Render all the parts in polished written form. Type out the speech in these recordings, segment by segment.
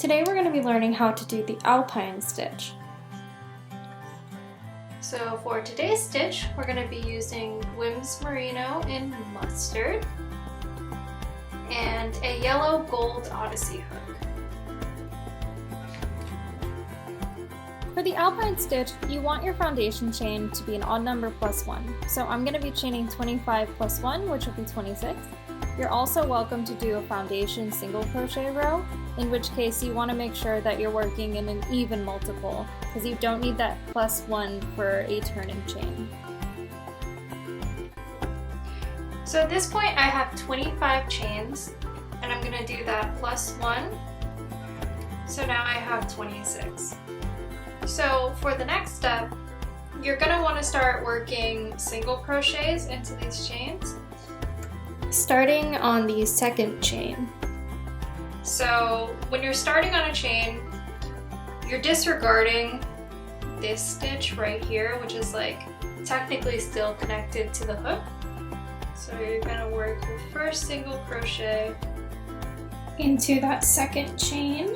Today we're going to be learning how to do the Alpine Stitch. So for today's stitch, we're going to be using Whims Merino in mustard and a yellow gold Odyssey hook. For the Alpine Stitch, you want your foundation chain to be an odd number plus 1. So I'm going to be chaining 25 plus 1, which will be 26. You're also welcome to do a foundation single crochet row, in which case you want to make sure that you're working in an even multiple, because you don't need that plus 1 for a turning chain. So at this point I have 25 chains, and I'm going to do that plus 1, so now I have 26. So for the next step, you're going to want to start working single crochets into these chains, starting on the second chain. So when you're starting on a chain, you're disregarding this stitch right here, which is like technically still connected to the hook. So you're going to work your first single crochet into that second chain,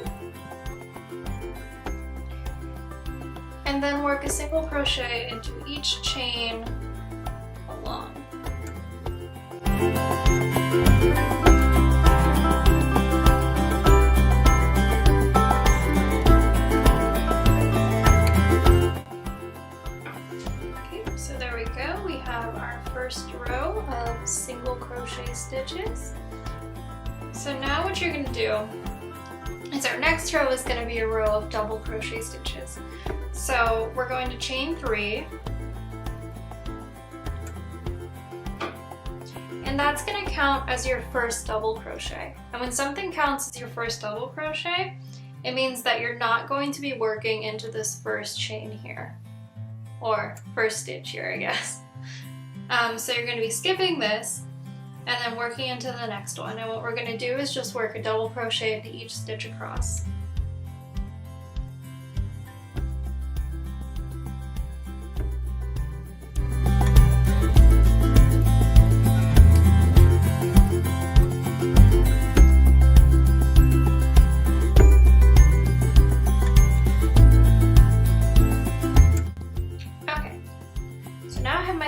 and then work a single crochet into each chain along. Okay, so there we go. We have our first row of single crochet stitches. So now what you're going to do is our next row is going to be a row of double crochet stitches. So we're going to chain 3, and that's going to count as your first double crochet. And when something counts as your first double crochet, it means that you're not going to be working into this first chain here, or first stitch here, I guess. So you're going to be skipping this and then working into the next one. And what we're going to do is just work a double crochet into each stitch across.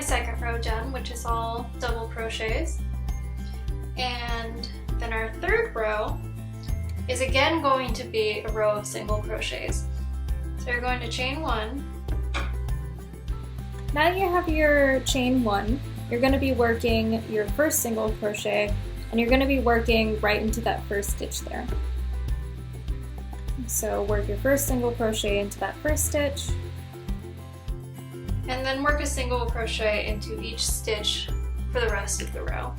Second row done, which is all double crochets, and then our third row is again going to be a row of single crochets. So you're going to chain 1. Now that you have your chain 1, you're going to be working your first single crochet, and you're going to be working right into that first stitch there. So work your first single crochet into that first stitch, and then work a single crochet into each stitch for the rest of the row.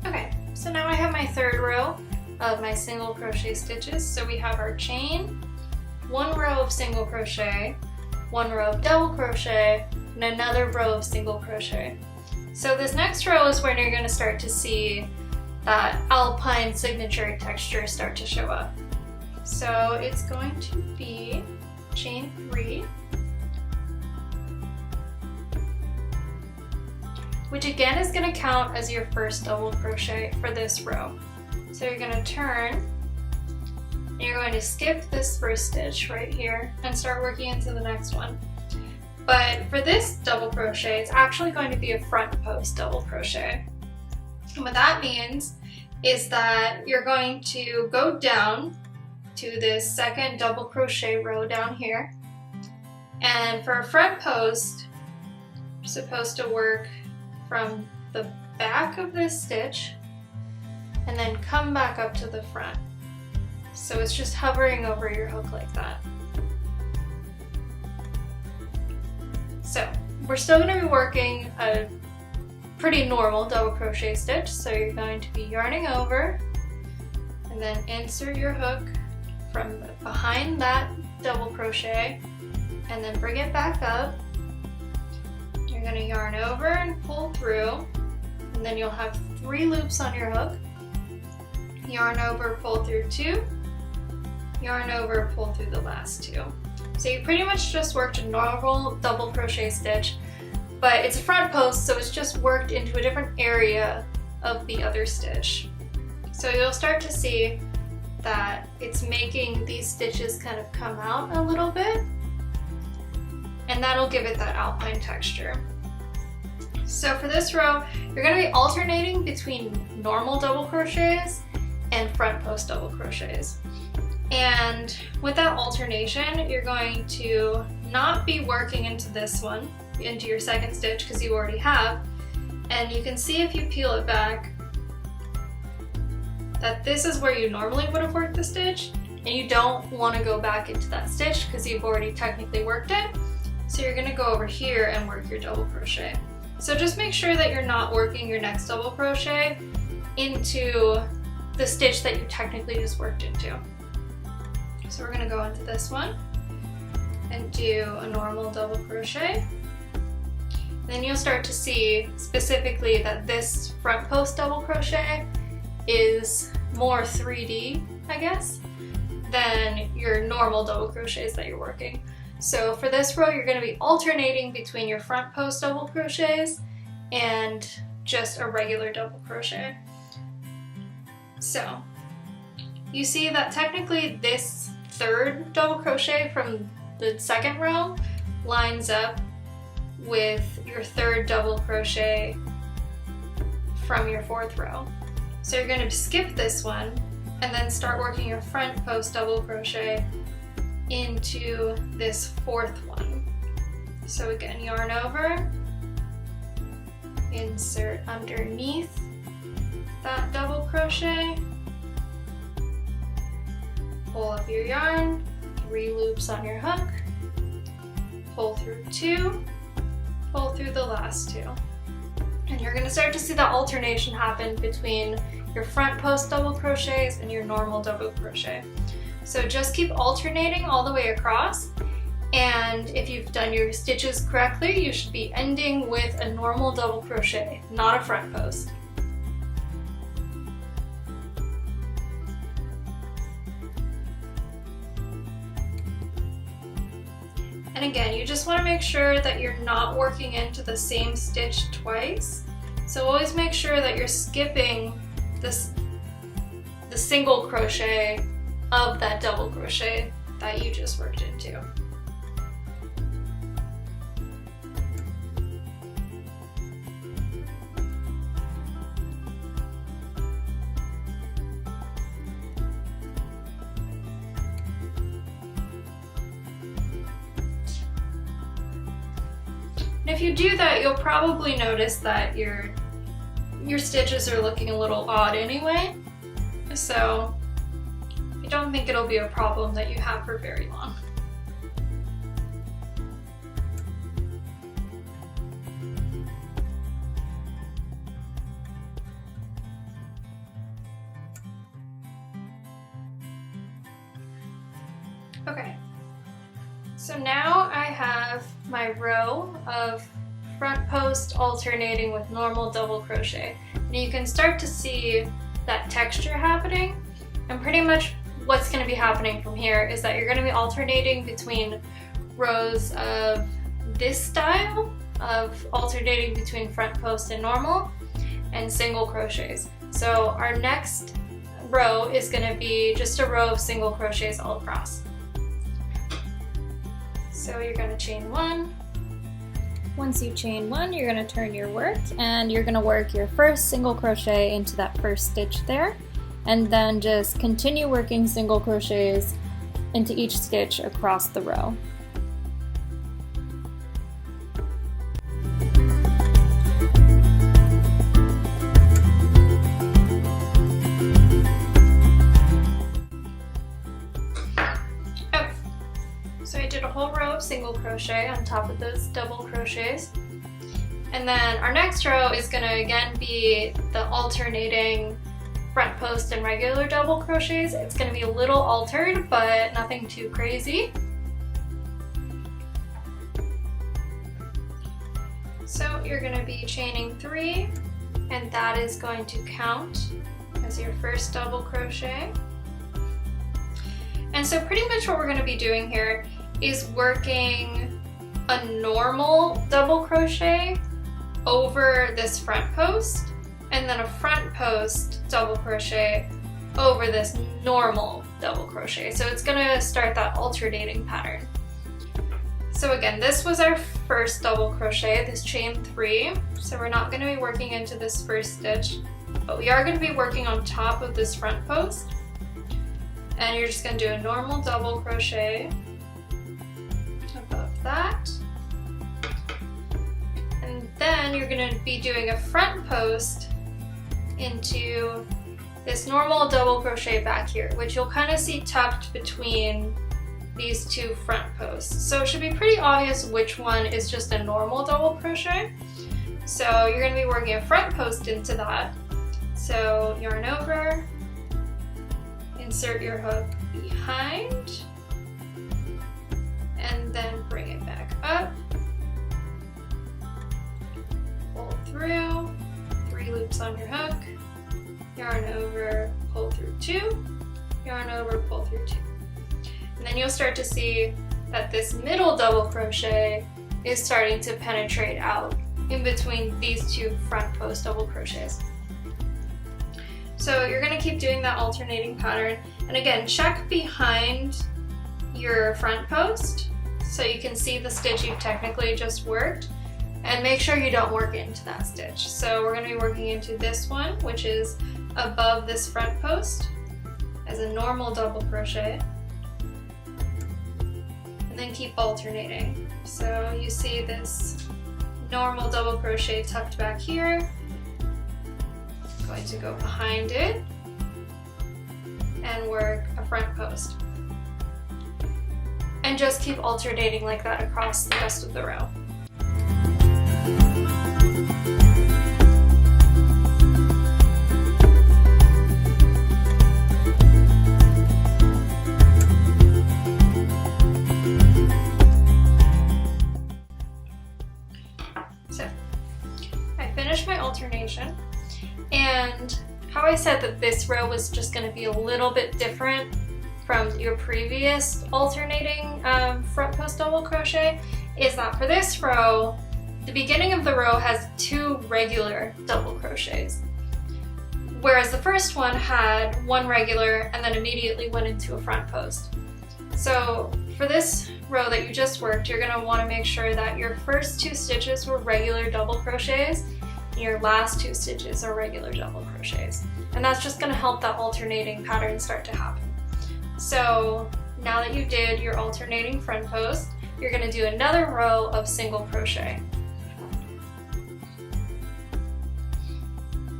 Okay, so now I have my third row of my single crochet stitches. So we have our chain, 1 row of single crochet, 1 row of double crochet, and another row of single crochet. So this next row is when you're going to start to see that Alpine signature texture start to show up. So it's going to be chain 3, which again is going to count as your first double crochet for this row. So you're going to turn, and you're going to skip this first stitch right here and start working into the next one. But for this double crochet, it's actually going to be a front post double crochet. And what that means is that you're going to go down to this second double crochet row down here. And for a front post, you're supposed to work from the back of this stitch and then come back up to the front. So it's just hovering over your hook like that. So we're still going to be working a pretty normal double crochet stitch. So you're going to be yarning over and then insert your hook from behind that double crochet and then bring it back up. You're going to yarn over and pull through, and then you'll have 3 loops on your hook. Yarn over, pull through 2, yarn over, pull through the last 2. So you pretty much just worked a normal double crochet stitch, but it's a front post, so it's just worked into a different area of the other stitch. So you'll start to see that it's making these stitches kind of come out a little bit, and that'll give it that alpine texture. So for this row, you're going to be alternating between normal double crochets and front post double crochets. And with that alternation, you're going to not be working into this one, into your second stitch, because you already have. And you can see if you peel it back that this is where you normally would have worked the stitch, and you don't want to go back into that stitch because you've already technically worked it. So you're going to go over here and work your double crochet. So just make sure that you're not working your next double crochet into the stitch that you technically just worked into. So we're going to go into this one and do a normal double crochet. Then you'll start to see specifically that this front post double crochet is more 3D, I guess, than your normal double crochets that you're working. So for this row, you're going to be alternating between your front post double crochets and just a regular double crochet. So you see that technically this third double crochet from the second row lines up with your third double crochet from your fourth row. So you're going to skip this one and then start working your front post double crochet into this fourth one. So again, yarn over, insert underneath that double crochet, pull up your yarn, 3 loops on your hook, pull through 2, pull through the last 2. And you're going to start to see the alternation happen between your front post double crochets and your normal double crochet. So just keep alternating all the way across, and if you've done your stitches correctly, you should be ending with a normal double crochet, not a front post. And again, you just want to make sure that you're not working into the same stitch twice. So always make sure that you're skipping the single crochet of that double crochet that you just worked into. And if you do that, you'll probably notice that your stitches are looking a little odd anyway. So I don't think it'll be a problem that you have for very long. Okay, so now I have my row of front post alternating with normal double crochet. And you can start to see that texture happening, and pretty much what's going to be happening from here is that you're going to be alternating between rows of this style of alternating between front post and normal and single crochets. So our next row is going to be just a row of single crochets all across. So you're going to chain 1. Once you chain 1, you're going to turn your work and you're going to work your first single crochet into that first stitch there, and then just continue working single crochets into each stitch across the row. So I did a whole row of single crochet on top of those double crochets. And then our next row is going to again be the alternating front post and regular double crochets. It's going to be a little altered, but nothing too crazy. So you're going to be chaining 3, and that is going to count as your first double crochet. And so pretty much what we're going to be doing here is working a normal double crochet over this front post, and then a front post double crochet over this normal double crochet. So it's gonna start that alternating pattern. So again, this was our first double crochet, this chain 3. So we're not gonna be working into this first stitch, but we are gonna be working on top of this front post. And you're just gonna do a normal double crochet above that. And then you're gonna be doing a front post into this normal double crochet back here, which you'll kind of see tucked between these two front posts. So it should be pretty obvious which one is just a normal double crochet. So you're gonna be working a front post into that. So yarn over, insert your hook behind, and then bring it back up, pull through, 3 loops on your hook, yarn over, pull through 2, yarn over, pull through 2. And then you'll start to see that this middle double crochet is starting to penetrate out in between these two front post double crochets. So you're going to keep doing that alternating pattern, and again, check behind your front post so you can see the stitch you've technically just worked, and make sure you don't work into that stitch. So we're going to be working into this one, which is above this front post as a normal double crochet, and then keep alternating. So you see this normal double crochet tucked back here, going to go behind it and work a front post, and just keep alternating like that across the rest of the row. So I finished my alternation, and how I said that this row was just going to be a little bit different from your previous alternating front post double crochet is that for this row, the beginning of the row has 2 regular double crochets, whereas the first one had 1 regular and then immediately went into a front post. So for this row that you just worked, you're going to want to make sure that your first 2 stitches were regular double crochets and your last 2 stitches are regular double crochets. And that's just going to help that alternating pattern start to happen. So now that you did your alternating front post, you're going to do another row of single crochet.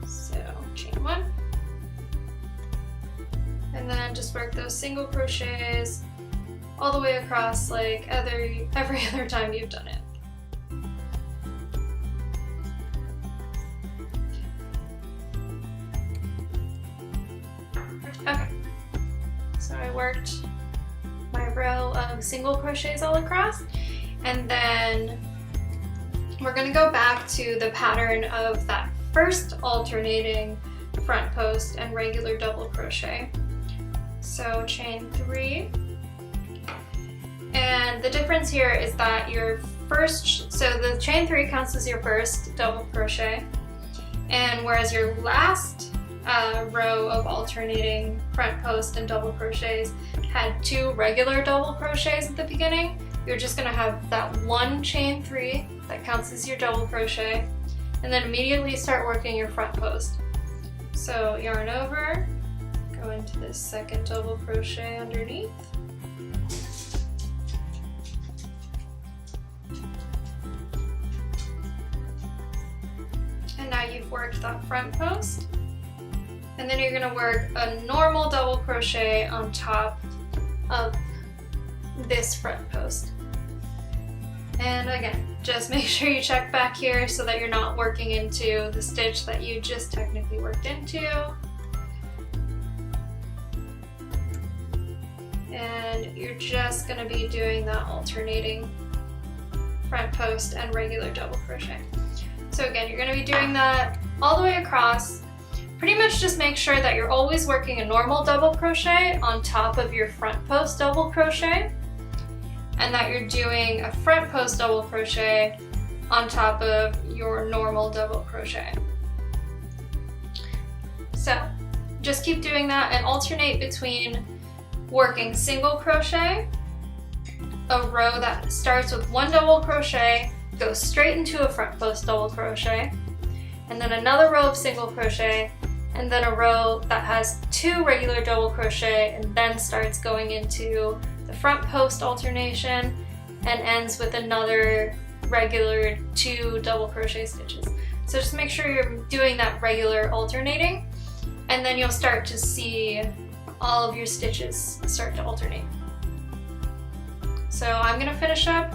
So chain 1, and then just work those single crochets all the way across like every other time you've done it. Okay, so I worked my row of single crochets all across, and then we're going to go back to the pattern of that first alternating front post and regular double crochet. So chain 3, and the difference here is that your first, so the chain 3 counts as your first double crochet, and whereas your last row of alternating front post and double crochets had 2 regular double crochets at the beginning, you're just going to have that 1 chain 3 that counts as your double crochet, and then immediately start working your front post. So yarn over, go into this second double crochet underneath, and now you've worked that front post. And then you're going to work a normal double crochet on top of this front post. And again, just make sure you check back here so that you're not working into the stitch that you just technically worked into. And you're just going to be doing that alternating front post and regular double crochet. So again, you're going to be doing that all the way across. Pretty much just make sure that you're always working a normal double crochet on top of your front post double crochet. and that you're doing a front post double crochet on top of your normal double crochet. So just keep doing that and alternate between working single crochet, a row that starts with 1 double crochet, goes straight into a front post double crochet, and then another row of single crochet, and then a row that has 2 regular double crochet and then starts going into the front post alternation and ends with another regular 2 double crochet stitches. So just make sure you're doing that regular alternating, and then you'll start to see all of your stitches start to alternate. So I'm gonna finish up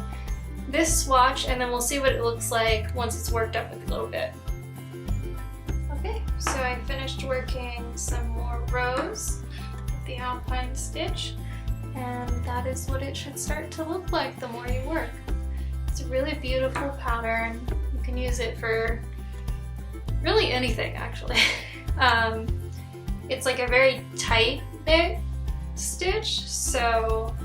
this swatch and then we'll see what it looks like once it's worked up a little bit. Okay, so I finished working some more rows with the Alpine Stitch, and that is what it should start to look like the more you work. It's a really beautiful pattern. You can use it for really anything, actually. It's like a very tight knit stitch, so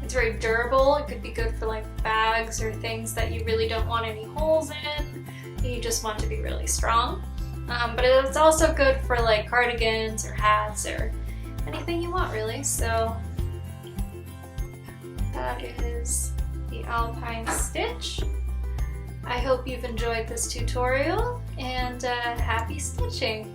it's very durable. It could be good for like bags or things that you really don't want any holes in. You just want to be really strong. But it's also good for like cardigans or hats or anything you want, really. So that is the Alpine Stitch. I hope you've enjoyed this tutorial, and happy stitching!